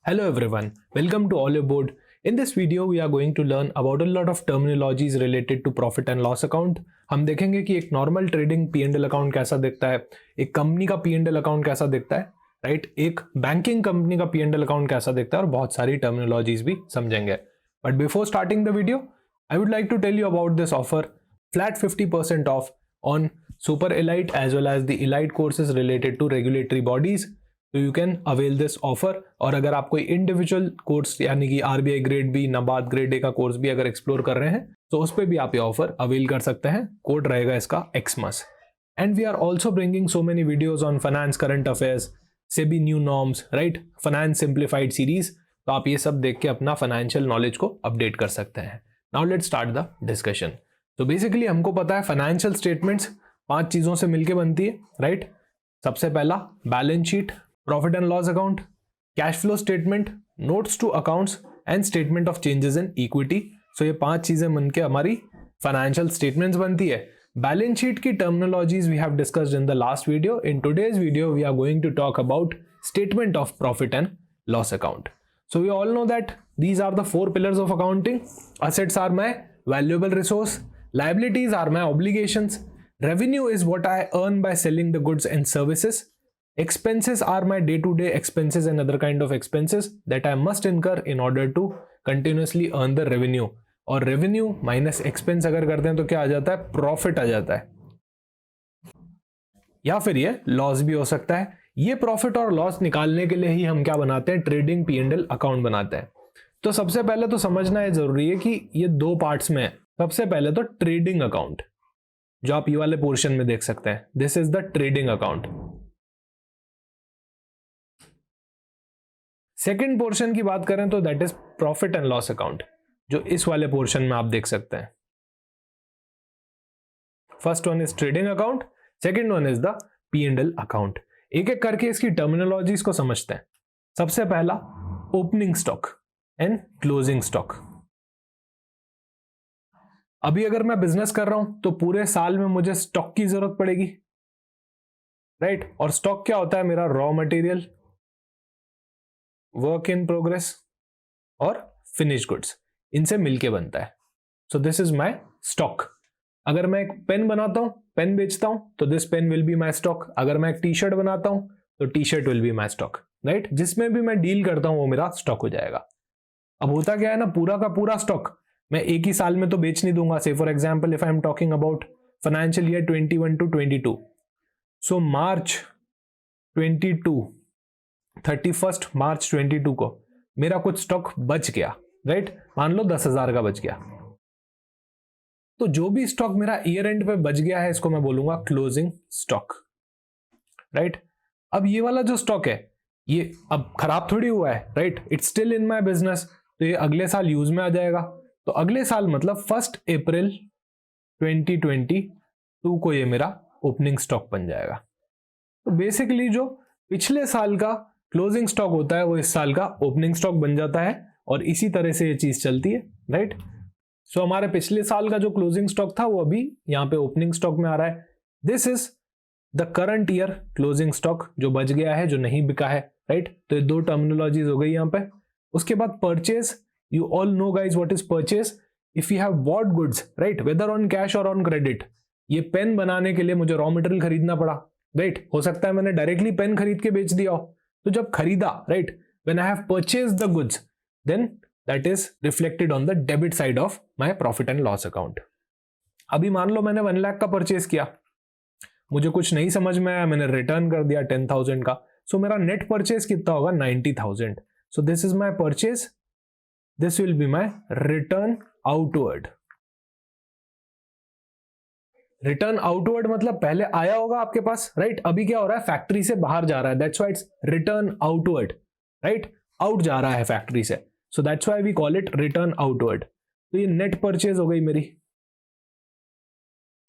Hello everyone, welcome to All Aboard. In this video we are going to learn about a lot of terminologies related to profit and loss account. हम देखेंगे कि एक normal trading P&L account कैसा दिखता है, एक company का P&L account कैसा दिखता है, राइट, एक बैंकिंग कंपनी का P&L अकाउंट कैसा दिखता है और बहुत सारी टर्मिनोलॉजीज भी समझेंगे. But before starting the video I would like to tell you about this offer, flat 50% off on super elite as well as the elite courses related to regulatory bodies. तो you can avail this offer. और अगर आप कोई individual course यानी कि RBI grade B, NABARD grade A का course भी अगर एक्सप्लोर कर रहे हैं तो उस पर भी आप ये ऑफर अवेल कर सकते हैं. कोड रहेगा इसका Xmas. And we are also bringing so many videos on finance, current affairs, SEBI new norms, right, finance simplified series. तो आप ये सब देख के अपना फाइनेंशियल नॉलेज को अपडेट कर सकते हैं. Now let's start the discussion. तो बेसिकली हमको पता है फाइनेंशियल स्टेटमेंट्स 5 चीजों से मिलकर बनती है, राइट. सबसे पहला balance sheet, profit and loss account, cash flow statement, notes to accounts and statement of changes in equity. So ये 5 चीजें मिलकर हमारी फाइनेंशियल स्टेटमेंट्स बनती है. बैलेंस शीट की terminologies we have discussed in the last video. In today's video we are going to talk about statement of profit and loss account. So we all know that these are the 4 pillars of accounting. Assets are my valuable resource, liabilities are my obligations, revenue is what I earn by selling the goods and services, expenses are my day-to-day expenses and other kind of expenses that I must incur in order to continuously earn the revenue. और revenue minus expense अगर करते हैं तो क्या आ जाता है, profit आ जाता है. या फिर ये लॉस भी हो सकता है. ये प्रॉफिट और लॉस निकालने के लिए ही हम क्या बनाते हैं, ट्रेडिंग P&L अकाउंट बनाते हैं. तो सबसे पहले तो समझना है जरूरी है कि ये 2 पार्ट्स में है. सबसे पहले तो ट्रेडिंग अकाउंट जो आप ये वाले पोर्शन में देख सकते हैं, this is the trading account. Second portion की बात करें तो that is profit and loss account जो इस वाले पोर्शन में आप देख सकते हैं. First one is trading account, second one is the P&L account. एक एक करके इसकी टर्मिनोलॉजीज को समझते हैं. सबसे पहला opening stock and closing stock. अभी अगर मैं बिजनेस कर रहा हूं तो पूरे साल में मुझे स्टॉक की जरूरत पड़ेगी, राइट. और स्टॉक क्या होता है, मेरा raw material, work in progress और फिनिश गुड्स, इनसे मिलके बनता है. सो दिस इज माय स्टॉक. अगर मैं एक पेन बनाता हूं, पेन बेचता हूं तो this pen will be my stock. अगर मैं एक टी शर्ट बनाता हूं तो T shirt will be my stock, right. जिसमें भी मैं डील करता हूं वो मेरा स्टॉक हो जाएगा. अब होता क्या है ना, पूरा का पूरा स्टॉक मैं एक ही साल में तो बेच नहीं दूंगा. से for example if I am talking about financial year 21 to 22, सो मार्च 22, 31 मार्च 22 को मेरा कुछ स्टॉक बच गया, राइट. मान लो 10,000 का बच गया. तो जो भी स्टॉक मेरा ईयर एंड पे बच गया है इसको मैं बोलूंगा क्लोजिंग स्टॉक, राइट. अब ये वाला जो स्टॉक है ये अब खराब थोड़ी हुआ है, right. It's still in my business. तो ये अगले साल यूज में आ जाएगा. तो अगले साल मतलब 1 अप्रैल 2022 को ये मेरा ओपनिंग स्टॉक बन जाएगा. तो बेसिकली जो पिछले साल का क्लोजिंग स्टॉक होता है वो इस साल का ओपनिंग स्टॉक बन जाता है और इसी तरह से ये चीज चलती है, राइट. सो हमारे पिछले साल का जो क्लोजिंग स्टॉक था वो अभी यहाँ पे ओपनिंग स्टॉक में आ रहा है. This is the current year closing stock जो बच गया है, जो नहीं बिका है, राइट. तो ये 2 टर्मिनोलॉजीज हो गई यहाँ पे. उसके बाद purchase. You all know guys what is purchase. If you have bought goods, right, whether on cash और ऑन क्रेडिट. ये पेन बनाने के लिए मुझे रॉ मटेरियल खरीदना पड़ा, राइट. हो सकता है मैंने डायरेक्टली पेन खरीद के बेच दिया हो. तो जब खरीदा, right, when I have purchase the goods then that is reflected on the debit side of my profit and loss account. अभी मान लो मैंने 1 लाख का परचेज किया, मुझे कुछ नहीं समझ में आया, मैंने रिटर्न कर दिया 10,000 का. सो मेरा नेट परचेज कितना होगा, 90,000. सो this is my purchase, this will be my return outward. Return outward मतलब पहले आया होगा आपके पास, राइट. अभी क्या हो रहा है, फैक्ट्री से बाहर जा रहा है, that's why it's return outward, right. Out जा रहा है फैक्ट्री से. So that's why we call it return outward. तो ये नेट परचेज हो गई मेरी.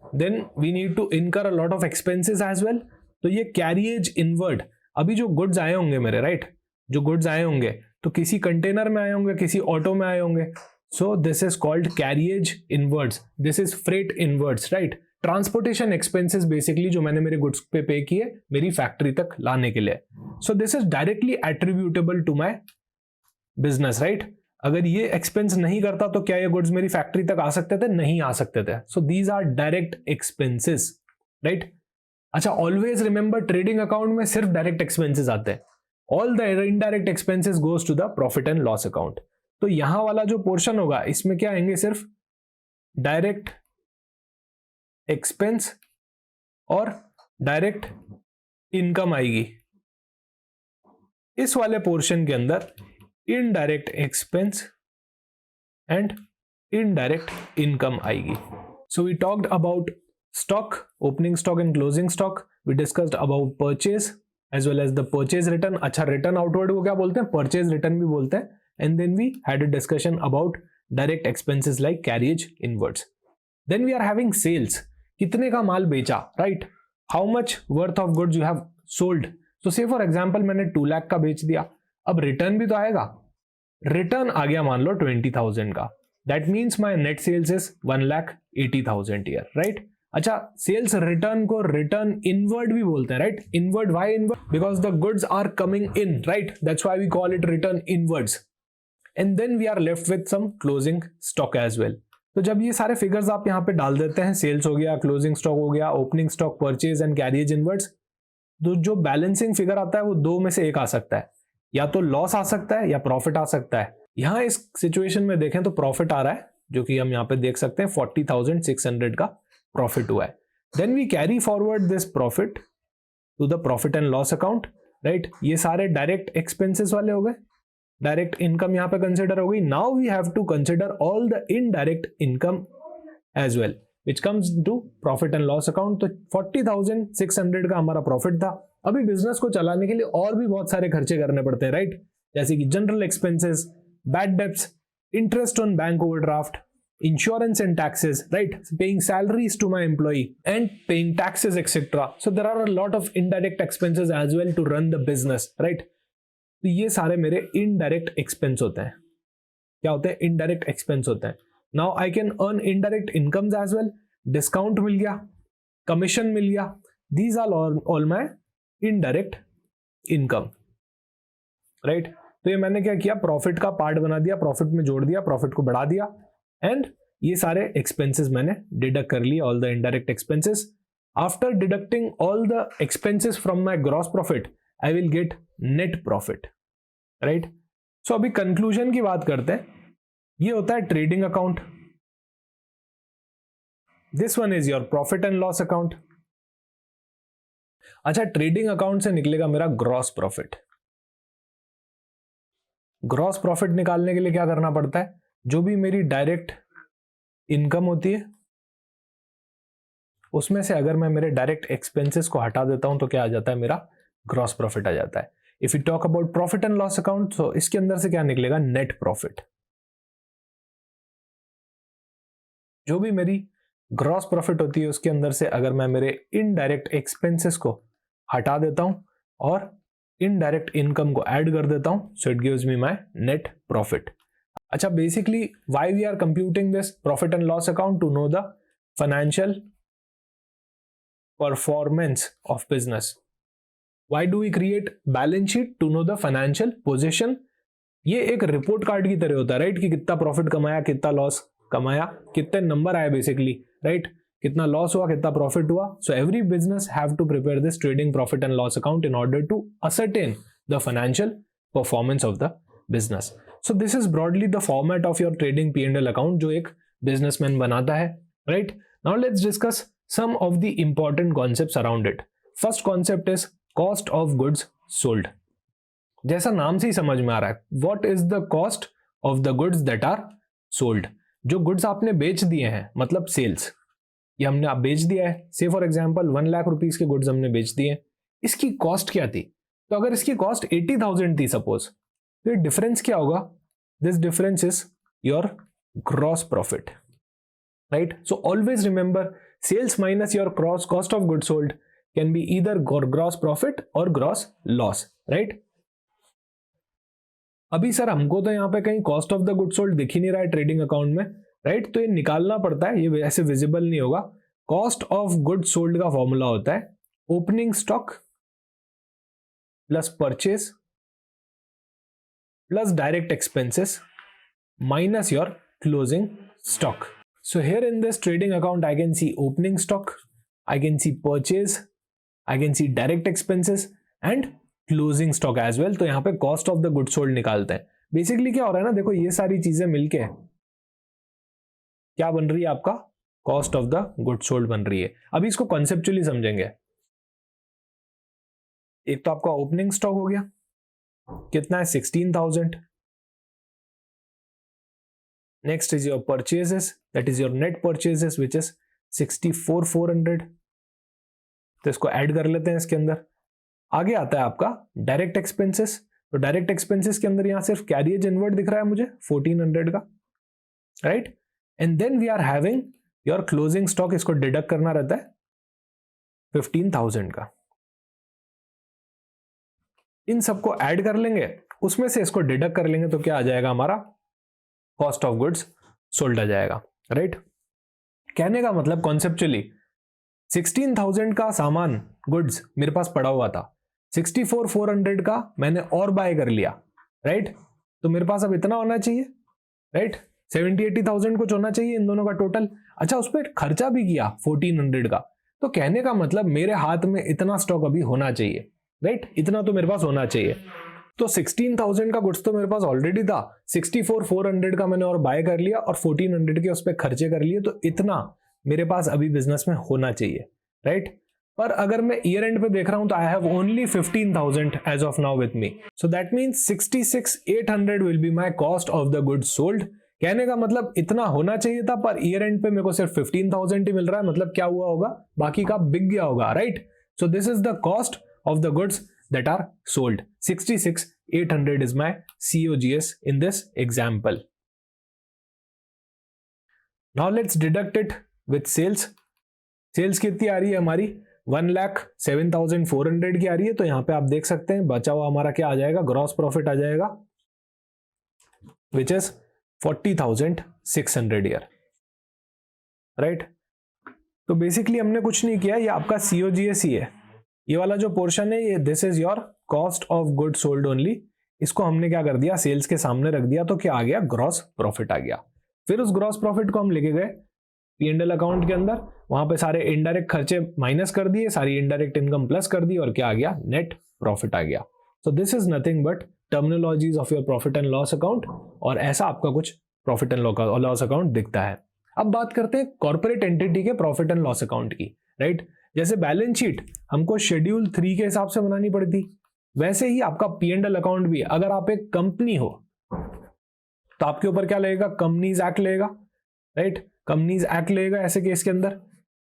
Then we need to incur a lot of expenses as well. तो ये कैरिएज इनवर्ड. अभी जो गुड्स आए होंगे मेरे, राइट, जो गुड्स आए होंगे तो किसी कंटेनर में आए होंगे, किसी ऑटो में आए होंगे. सो this is called carriage inwards. This is freight inwards, right. Transportation expenses basically जो मैंने मेरे गुड्स पे किए मेरी फैक्ट्री तक लाने के लिए. So this is directly attributable to my business, right? अगर ये एक्सपेंस नहीं करता तो क्या ये गुड्स मेरी फैक्ट्री तक आ सकते थे? नहीं आ सकते थे. So these are direct expenses, right? अच्छा, ऑलवेज रिमेंबर ट्रेडिंग अकाउंट में सिर्फ डायरेक्ट एक्सपेंसेस आते हैं. All the indirect expenses goes to the profit and loss account. तो यहां वाला जो पोर्शन होगा इसमें क्या आएंगे? सिर्फ डायरेक्ट एक्सपेंस और डायरेक्ट इनकम आएगी. इस वाले पोर्शन के अंदर indirect expense and indirect income आएगी. So we talked about stock, opening stock and closing stock. We discussed about purchase as well as the purchase return. अच्छा, return outward को क्या बोलते हैं? Purchase return भी बोलते हैं. And then we had a discussion about direct expenses like carriage inwards. Then we are having sales. कितने का माल बेचा, right? How much worth of goods you have sold. So say for example मैंने 2 लाख का बेच दिया. अब रिटर्न भी तो आएगा. रिटर्न आ गया मान लो 20,000 का. That means my net sales is 1,80,000 here, right? अच्छा, सेल्स रिटर्न को रिटर्न इनवर्ड भी बोलते हैं, right? Inward, why inward? Because the goods are coming in, right? That's why we call it return inwards. And then we are left with some closing stock as well. तो जब ये सारे figures आप यहाँ पे डाल देते हैं, सेल्स हो गया, क्लोजिंग स्टॉक हो गया, opening stock, purchase and carriage inwards, तो जो बैलेंसिंग फिगर आता है वो दो में से एक आ सकता है. या तो लॉस आ सकता है या प्रॉफिट आ सकता है. यहाँ इस सिचुएशन में देखें तो प्रॉफिट आ रहा है, जो कि हम यहाँ पे देख सकते हैं 40,600 का प्रॉफिट हुआ है. Then we carry forward this profit to the profit and loss account, right? ये सारे डायरेक्ट एक्सपेंसेस वाले हो गए. डायरेक्ट इनकम यहाँ पे कंसिडर हो गई. Now we have to consider all the indirect income as well which comes to profit and loss account. तो 40,600 का हमारा प्रॉफिट था. अभी बिजनेस को चलाने के लिए और भी बहुत सारे खर्चे करने पड़ते हैं, राइट? जैसे कि general expenses, bad debts, interest on bank overdraft, insurance and taxes, right? Paying salaries to my employee and paying taxes, etc. So there are a lot of indirect expenses as well to run the business, right? तो ये सारे मेरे indirect expense होते हैं. क्या होते हैं? Indirect expense होते हैं. Now I can earn indirect incomes as well. Discount मिल गया, commission मिल गया. These are all my indirect income, right? तो ये मैंने क्या किया? प्रॉफिट का पार्ट बना दिया, प्रॉफिट में जोड़ दिया, प्रॉफिट को बढ़ा दिया. एंड ये सारे एक्सपेंसेस मैंने डिडक्ट कर लिए, all the indirect expenses. After deducting all the expenses from my gross profit I will get net profit, right? So अभी कंक्लूजन की बात करते हैं. ये होता है trading account. This one is your profit and loss account. अच्छा, trading account से निकलेगा मेरा ग्रॉस प्रॉफिट. ग्रॉस प्रॉफिट निकालने के लिए क्या करना पड़ता है? जो भी मेरी डायरेक्ट इनकम होती है उसमें से अगर मैं मेरे डायरेक्ट एक्सपेंसेस को हटा देता हूं तो क्या आ जाता है? मेरा ग्रॉस प्रॉफिट आ जाता है. If you talk about profit and loss account, तो इसके अंदर से क्या निकलेगा? Net profit. जो भी मेरी ग्रॉस प्रॉफिट होती है उसके अंदर से अगर मैं मेरे इनडायरेक्ट एक्सपेंसेस को हटा देता हूं और इनडायरेक्ट इनकम को ऐड कर देता हूं, so it gives me my net profit. अच्छा, basically why we are computing this profit and loss account? To know the financial performance of business. Why do we create balance sheet? To know the financial position. ये एक report card की तरह होता है, right? कि कितना profit कमाया, कितना लॉस कमाया, कितने नंबर आए बेसिकली, राइट? कितना लॉस हुआ, कितना प्रॉफिट हुआ. So every business have to prepare this trading profit and loss account in order to ascertain the financial performance of the business. So this is broadly the format of your trading P&L account जो एक businessman बनाता है, right? Now let's discuss some of the important concepts around it. First concept is cost of goods sold. जैसा नाम से ही समझ में आ रहा है, what is the cost of the goods that are sold? जो goods आपने बेच दिए हैं, मतलब sales, ये हमने आप बेच दिया है. Say for example 1 lakh rupees के goods हमने बेच दिए. इसकी कॉस्ट क्या थी? तो अगर इसकी कॉस्ट 80,000 थी सपोज, तो ये डिफरेंस क्या होगा? This difference is your gross profit, right? So always remember, sales minus your gross cost of good sold can be either gross profit और ग्रॉस लॉस, राइट? अभी सर हमको तो यहाँ पे कहीं cost of the good sold दिख ही नहीं रहा है ट्रेडिंग अकाउंट में, राइट? तो ये निकालना पड़ता है, ये ऐसे विजिबल नहीं होगा. कॉस्ट ऑफ गुड सोल्ड का फॉर्मूला होता है opening stock plus purchase plus direct expenses minus your closing stock. So here in this trading account, I can see opening stock, I can see purchase, I can see direct expenses and closing stock as well. तो यहाँ पे cost of the goods sold निकालते हैं. Basically क्या हो रहा है ना, देखो ये सारी चीजें मिलके क्या बन रही है, आपका cost of the goods sold बन रही है. अभी इसको कॉन्सेप्चुअली समझेंगे. एक तो आपका ओपनिंग स्टॉक हो गया, कितना है 16,000. Next is your purchases, that is your net purchases which is 64,400. तो इसको ऐड कर लेते हैं इसके अंदर. आगे आता है आपका डायरेक्ट एक्सपेंसेस. तो डायरेक्ट एक्सपेंसेस के अंदर यहां सिर्फ कैरियज इनवर्ड दिख रहा है मुझे 1400 का, right. And then we are having your closing stock, इसको डिडक्ट करना रहता है 15,000 का. इन सबको ऐड कर लेंगे, उसमें से इसको डिडक्ट कर लेंगे तो क्या आ जाएगा, हमारा कॉस्ट ऑफ गुड्स सोल्ड आ जाएगा, राइट. कहने का मतलब कॉन्सेप्चुअली 16,000 का सामान गुड्स मेरे पास पड़ा हुआ था, 64,400 का मैंने और बाय कर लिया, राइट. तो मेरे पास अब इतना होना चाहिए, राइट. 70,000-80,000 कुछ होना चाहिए इन दोनों का टोटल. अच्छा, उस पर खर्चा भी किया 1400 का. तो कहने का मतलब मेरे हाथ में इतना स्टॉक अभी होना चाहिए, राइट. इतना तो मेरे पास होना चाहिए. तो 16,000 का गुड्स तो मेरे पास ऑलरेडी था, 64,400 का मैंने और बाय कर लिया और 1400 के उस पर खर्चे कर लिए. तो इतना मेरे पास अभी बिजनेस में होना चाहिए, राइट. पर अगर मैं ईयर एंड पे देख रहा हूं तो I have only 15,000 as of now with me. So that means 66,800 will be my cost of the goods sold. कहने का मतलब इतना होना चाहिए था, पर ईयर एंड पे मेरे को सिर्फ 15,000 ही मिल रहा है. मतलब क्या हुआ होगा, बाकी का बिक गया होगा, right. So this is the cost of the goods that are sold. 66,800 is my COGS in this example. Now let's deduct it with sales. Sales कितनी आ रही है हमारी, 1,07,400 की आ रही है. तो यहां पे आप देख सकते हैं बचा हुआ हमारा क्या आ जाएगा, ग्रॉस प्रॉफिट आ जाएगा which is 40,600 here, राइट. तो बेसिकली हमने कुछ नहीं किया, ये आपका COGS ही है. ये वाला जो पोर्शन है ये this is your cost of good sold only. इसको हमने क्या कर दिया, सेल्स के सामने रख दिया. तो क्या आ गया, ग्रॉस प्रॉफिट आ गया. फिर उस ग्रॉस प्रॉफिट को हम लेके गए P&L अकाउंट के अंदर, वहां पे सारे इनडायरेक्ट खर्चे माइनस कर दिए, सारी इनडायरेक्ट इनकम प्लस कर दी और क्या आ गया, नेट प्रॉफिट आ गया. सो this is nothing but terminologies of your profit and loss account. और ऐसा आपका कुछ प्रॉफिट एंड लॉस अकाउंट दिखता है. अब बात करते हैं कॉर्पोरेट एंटिटी के प्रॉफिट एंड लॉस अकाउंट की, राइट. जैसे बैलेंस शीट हमको शेड्यूल 3 के हिसाब से बनानी पड़ती, वैसे ही आपका P&L अकाउंट भी. अगर आप एक कंपनी हो तो आपके ऊपर क्या लगेगा, कंपनीज एक्ट लगेगा, राइट. कंपनीज एक्ट लगेगा ऐसे केस के अंदर.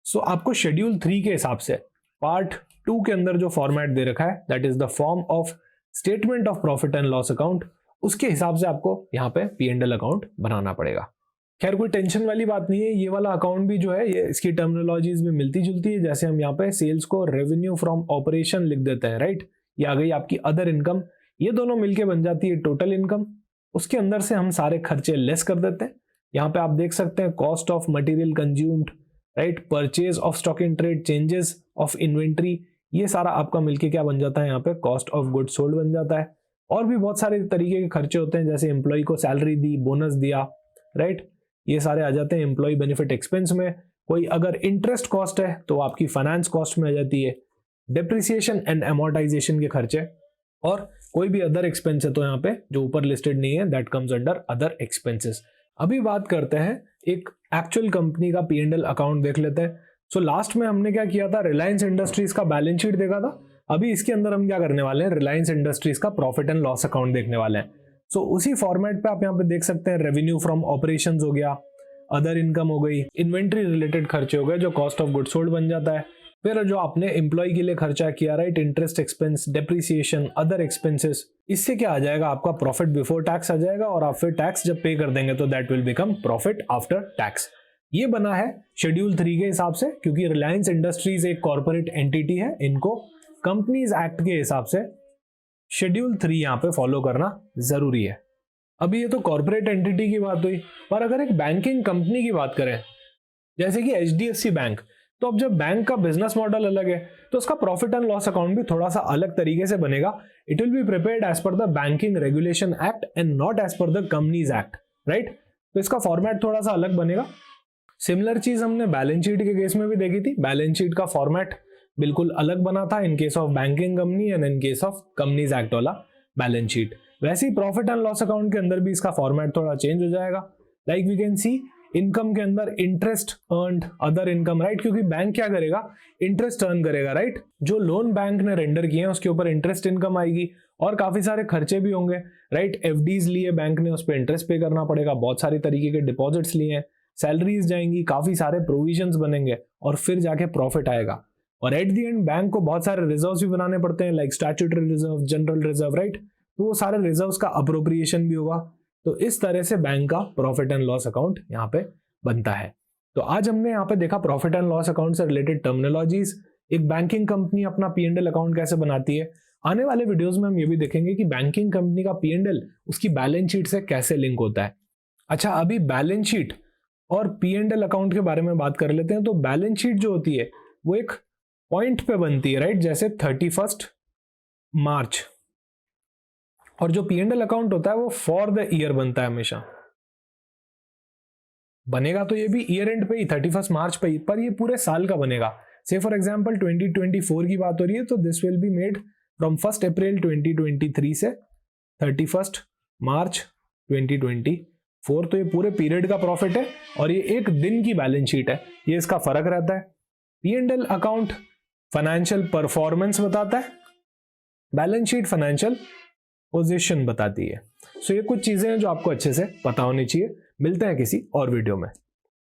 सो आपको शेड्यूल 3 के हिसाब से पार्ट 2 के अंदर जो फॉर्मेट दे रखा है, that is the form of statement of profit and loss account, उसके हिसाब से आपको यहाँ पे P&L अकाउंट बनाना पड़ेगा. खैर कोई टेंशन वाली बात नहीं है. ये वाला अकाउंट भी जो है ये इसकी टर्मिनोलॉजीज में मिलती जुलती है. जैसे हम यहाँ पे सेल्स को रेवेन्यू फ्रॉम ऑपरेशन लिख देते हैं, राइट. ये आ गई आपकी अदर इनकम. ये दोनों मिलके बन जाती है टोटल इनकम. उसके अंदर से हम सारे खर्चे लेस कर देते हैं. यहाँ पे आप देख सकते हैं cost of material consumed, right, purchase of stock in trade, changes of inventory, ये सारा आपका मिलके क्या बन जाता है, यहाँ पे कॉस्ट ऑफ गुड सोल्ड बन जाता है. और भी बहुत सारे तरीके के खर्चे होते हैं, जैसे एम्प्लॉय को सैलरी दी, बोनस दिया, राइट. ये सारे आ जाते हैं एम्प्लॉय बेनिफिट एक्सपेंस में. कोई अगर इंटरेस्ट कॉस्ट है तो आपकी फाइनेंस कॉस्ट में आ जाती है. डेप्रिसिएशन एंड अमोर्टाइजेशन के खर्चे और कोई भी अदर एक्सपेंस है तो यहाँ पे जो ऊपर लिस्टेड नहीं है, that comes under other expenses. अभी बात करते हैं एक एक्चुअल कंपनी का P&L अकाउंट देख लेते हैं. सो लास्ट में हमने क्या किया था, रिलायंस इंडस्ट्रीज का बैलेंस शीट देखा था. अभी इसके अंदर हम क्या करने वाले हैं, रिलायंस इंडस्ट्रीज का प्रॉफिट एंड लॉस अकाउंट देखने वाले हैं. सो उसी फॉर्मेट पे आप यहाँ पे देख सकते हैं, रेवेन्यू फ्रॉम ऑपरेशंस हो गया, अदर इनकम हो गई, इन्वेंट्री रिलेटेड खर्चे हो गए जो कॉस्ट ऑफ गुड्स सोल्ड बन जाता है. फिर जो आपने एम्प्लॉय के लिए खर्चा किया, right, interest expense, depreciation, other expenses, इससे क्या आ जाएगा, आपका प्रॉफिट बिफोर टैक्स आ जाएगा. और आप फिर टैक्स जब पे कर देंगे तो that will become profit after tax. ये बना है शेड्यूल 3 के हिसाब से, क्योंकि रिलायंस इंडस्ट्रीज एक कॉर्पोरेट एंटिटी है, इनको कंपनीज एक्ट के हिसाब से शेड्यूल 3 यहाँ पे फॉलो करना जरूरी है. अभी ये तो कॉर्पोरेट एंटिटी की बात हुई, पर अगर एक बैंकिंग कंपनी की बात करें, जैसे कि HDFC बैंक, तो अब जब बैंक का बिजनेस मॉडल अलग है तो उसका प्रॉफिट एंड लॉस अकाउंट भी थोड़ा सा अलग तरीके से बनेगा. It will be prepared as per the banking regulation act and not as per the companies act, right. तो इसका फॉर्मेट थोड़ा सा अलग बनेगा. सिमिलर चीज हमने बैलेंस शीट के केस में भी देखी थी. बैलेंस शीट का फॉर्मेट बिल्कुल अलग बना था in case of banking company and in case of companies act वाला बैलेंस शीट. वैसे ही प्रॉफिट एंड लॉस अकाउंट के अंदर भी इसका फॉर्मेट थोड़ा चेंज हो जाएगा. Like we can see income के अंदर interest earned, other income, right, क्योंकि बैंक क्या करेगा, इंटरेस्ट अर्न करेगा, राइट. जो लोन बैंक ने रेंडर किए हैं उसके ऊपर इंटरेस्ट इनकम आएगी और काफी सारे खर्चे भी होंगे, राइट. एफडीज लिए बैंक ने, उस पर इंटरेस्ट पे करना पड़ेगा. बहुत सारी तरीके के डिपॉजिट्स लिए हैं, सैलरीज जाएंगी, काफी सारे प्रोविजंस बनेंगे और फिर जाके प्रॉफिट आएगा. और एट द एंड बैंक को बहुत सारे रिजर्व्स भी बनाने पड़ते हैं, like statutory reserve, general reserve, right. तो वो सारे रिजर्व्स का अप्रोप्रिएशन भी होगा. तो इस तरह से बैंक का प्रॉफिट एंड लॉस अकाउंट यहाँ पे बनता है. तो आज हमने यहाँ पे देखा प्रॉफिट एंड लॉस अकाउंट से रिलेटेड टर्मिनोलॉजीज, एक बैंकिंग कंपनी अपना P&L अकाउंट कैसे बनाती है. आने वाले वीडियोस में हम ये भी देखेंगे कि बैंकिंग कंपनी का P&L उसकी बैलेंस शीट से कैसे लिंक होता है. अच्छा, अभी बैलेंस शीट और P&L अकाउंट के बारे में बात कर लेते हैं. तो बैलेंस शीट जो होती है वो एक पॉइंट पे बनती है, राइट, जैसे 31 मार्च. और जो P&L अकाउंट होता है वो फॉर द ईयर बनता है, हमेशा बनेगा. तो ये भी ईयर एंड पे ही 31 मार्च पे ही, पर ये पूरे साल का बनेगा. से फॉर एग्जांपल 2024 की बात हो रही है तो this will be made from 1 अप्रैल 2023 से 31 मार्च 2024. तो ये पूरे पीरियड का प्रॉफिट है और ये एक दिन की बैलेंस शीट है. ये इसका फर्क रहता है. P&L अकाउंट फाइनेंशियल परफॉर्मेंस बताता है, बैलेंस शीट फाइनेंशियल पोजीशन बताती है. सो ये कुछ चीजें हैं जो आपको अच्छे से पता होनी चाहिए. मिलते हैं किसी और वीडियो में.